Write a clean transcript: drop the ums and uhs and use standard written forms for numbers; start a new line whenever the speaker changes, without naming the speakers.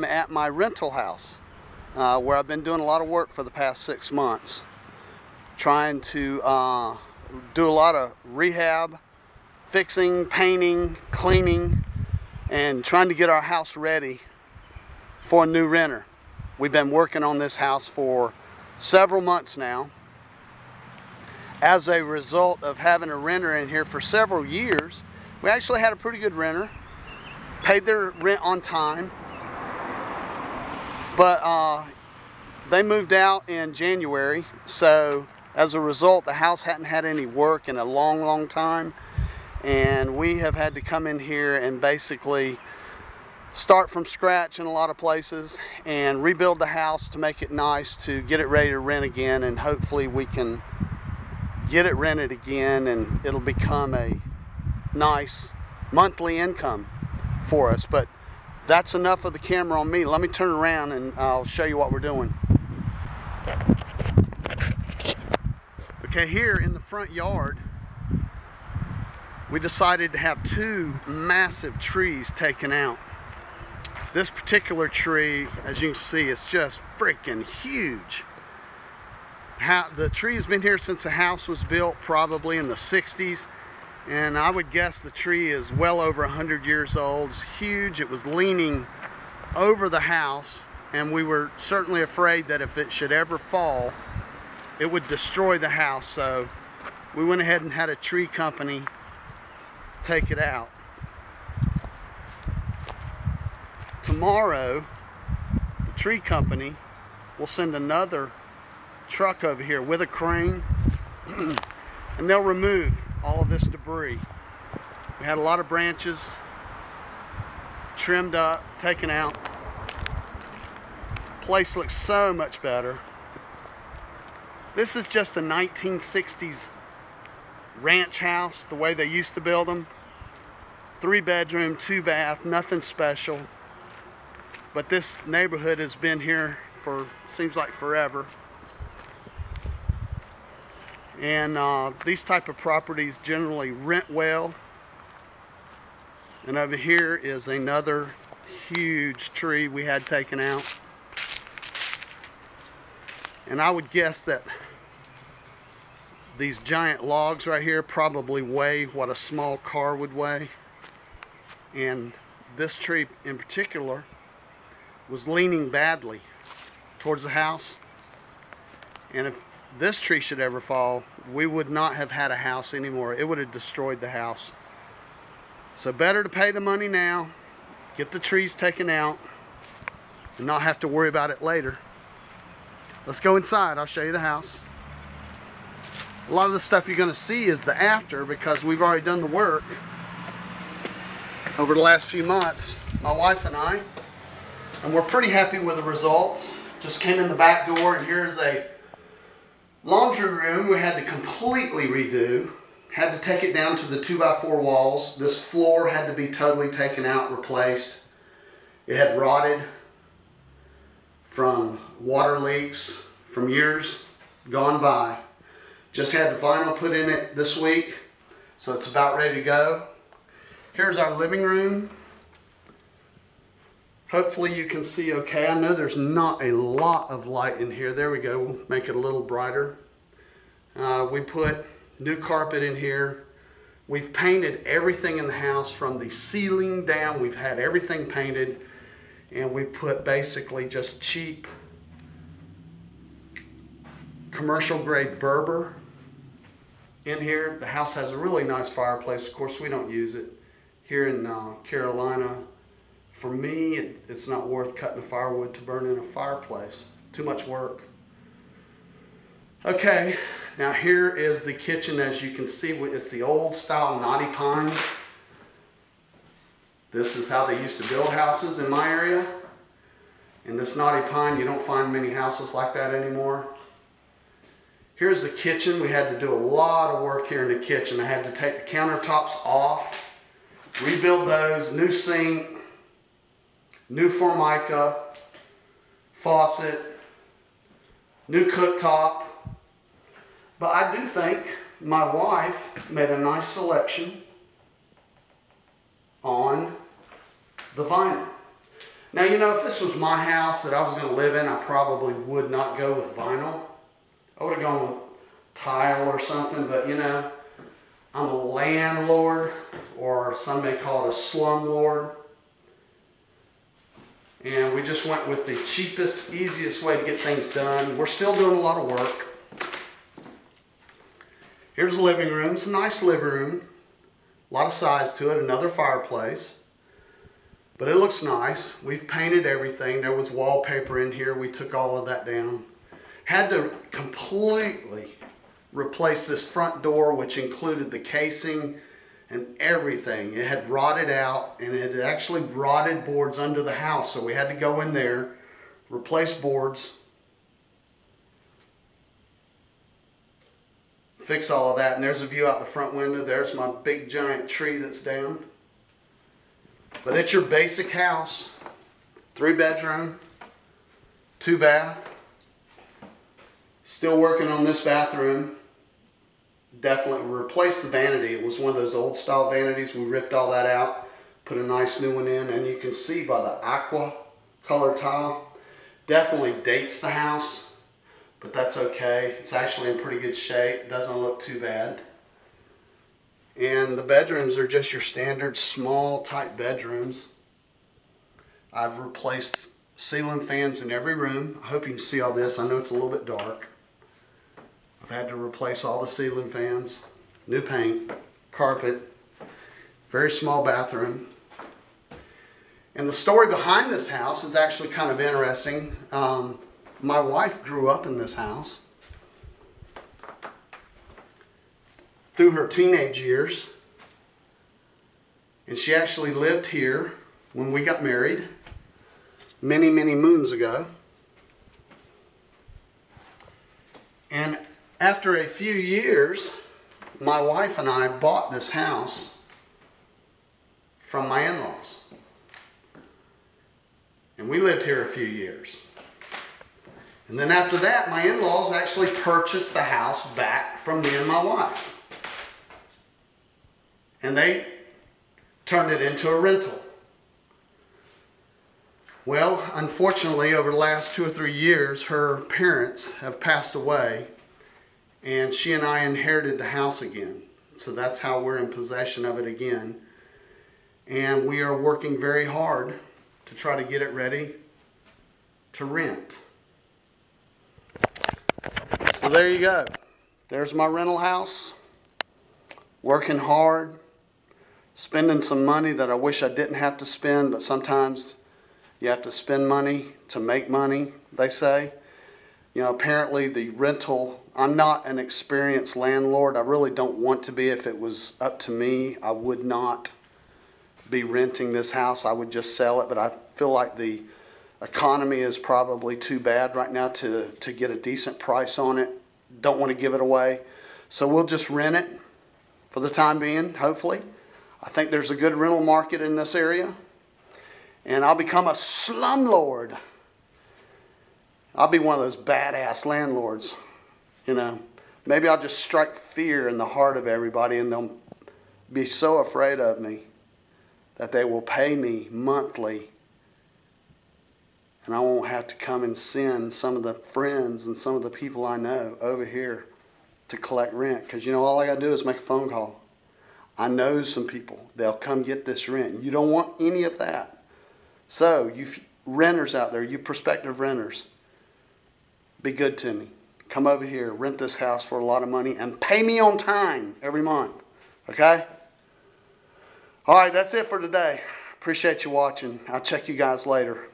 I'm at my rental house where I've been doing a lot of work for the past 6 months, trying to do a lot of rehab, fixing, painting, cleaning, and trying to get our house ready for a new renter. We've been working on this house for several months now. As a result of having a renter in here for several years, we actually had a pretty good renter, paid their rent on time, but they moved out in January, so as a result the house hadn't had any work in a long time, and we have had to come in here and basically start from scratch in a lot of places and rebuild the house to make it nice, to get it ready to rent again, and hopefully we can get it rented again and it'll become a nice monthly income for us. But that's enough of the camera on me. Let me turn around and I'll show you what we're doing. Okay, here in the front yard we decided to have 2 massive trees taken out. This particular tree, as you can see, is just freaking huge. The tree has been here since the house was built, probably in the 60s, and I would guess the tree is well over 100 years old. It's huge. It was leaning over the house, and we were certainly afraid that if it should ever fall, it would destroy the house. So we went ahead and had a tree company take it out. Tomorrow, the tree company will send another truck over here with a crane and they'll remove all of this debris. We had a lot of branches trimmed up, taken out. The place looks so much better. This is just a 1960s ranch house, the way they used to build them. 3-bedroom, 2-bath, nothing special. But this neighborhood has been here for, seems like forever. And these type of properties generally rent well. And over here is another huge tree we had taken out. And I would guess that these giant logs right here probably weigh what a small car would weigh. And this tree in particular was leaning badly towards the house. And if this tree should ever fall, we would not have had a house anymore. It would have destroyed the house. So better to pay the money now, get the trees taken out, and not have to worry about it later. Let's go inside. I'll show you the house. A lot of the stuff you're going to see is the after, because we've already done the work over the last few months, my wife and I, and we're pretty happy with the results. Just came in the back door, and here's a laundry room we had to completely redo. Had to take it down to the 2x4 walls. This floor had to be totally taken out, replaced. It had rotted from water leaks from years gone by. Just had the vinyl put in it this week, so it's about ready to go. Here's our living room. Hopefully you can see okay. I know there's not a lot of light in here. There we go. We'll make it a little brighter. We put new carpet in here. We've painted everything in the house from the ceiling down. We've had everything painted, and we put basically just cheap commercial grade Berber in here. The house has a really nice fireplace. Of course, we don't use it here in Carolina. For me, it's not worth cutting the firewood to burn in a fireplace. Too much work. Okay, now here is the kitchen. As you can see, it's the old style knotty pine. This is how they used to build houses in my area. And this knotty pine, you don't find many houses like that anymore. Here's the kitchen. We had to do a lot of work here in the kitchen. I had to take the countertops off, rebuild those, new sink, new formica, faucet, new cooktop. But I do think my wife made a nice selection on the vinyl. Now, you know, if this was my house that I was going to live in, I probably would not go with vinyl. I would have gone with tile or something, but you know, I'm a landlord, or some may call it a slumlord. And we just went with the cheapest, easiest way to get things done. We're still doing a lot of work. Here's the living room. It's a nice living room. A lot of size to it, another fireplace. But it looks nice. We've painted everything. There was wallpaper in here. We took all of that down. Had to completely replace this front door, which included the casing and everything. It had rotted out, and it had actually rotted boards under the house. So we had to go in there, replace boards, fix all of that. And there's a view out the front window. There's my big giant tree that's down. But it's your basic house. 3-bedroom, 2-bath. Still working on this bathroom. Definitely replaced the vanity. It was one of those old style vanities. We ripped all that out, put a nice new one in, and you can see by the aqua color tile, definitely dates the house, but that's okay. It's actually in pretty good shape. Doesn't look too bad. And the bedrooms are just your standard small type bedrooms. I've replaced ceiling fans in every room. I hope you can see all this. I know it's a little bit dark. I've had to replace all the ceiling fans, new paint, carpet, very small bathroom. And the story behind this house is actually kind of interesting. My wife grew up in this house through her teenage years, and she actually lived here when we got married many, many moons ago. And after a few years, my wife and I bought this house from my in-laws. And we lived here a few years. And then after that, my in-laws actually purchased the house back from me and my wife. And they turned it into a rental. Well, unfortunately, over the last 2 or 3 years, her parents have passed away, and she and I inherited the house again. So that's how we're in possession of it again. And we are working very hard to try to get it ready to rent. So there you go. There's my rental house. Working hard. Spending some money that I wish I didn't have to spend, but sometimes you have to spend money to make money, they say. You know, apparently the rental, I'm not an experienced landlord. I really don't want to be. If it was up to me, I would not be renting this house. I would just sell it, but I feel like the economy is probably too bad right now to get a decent price on it. Don't want to give it away. So we'll just rent it for the time being, hopefully. I think there's a good rental market in this area. And I'll become a slumlord. I'll be one of those badass landlords. You know, maybe I'll just strike fear in the heart of everybody, and they'll be so afraid of me that they will pay me monthly. And I won't have to come and send some of the friends and some of the people I know over here to collect rent. Because, you know, all I got to do is make a phone call. I know some people. They'll come get this rent. You don't want any of that. So, you renters out there, you prospective renters, be good to me. Come over here, rent this house for a lot of money, and pay me on time every month. Okay? All right, that's it for today. Appreciate you watching. I'll check you guys later.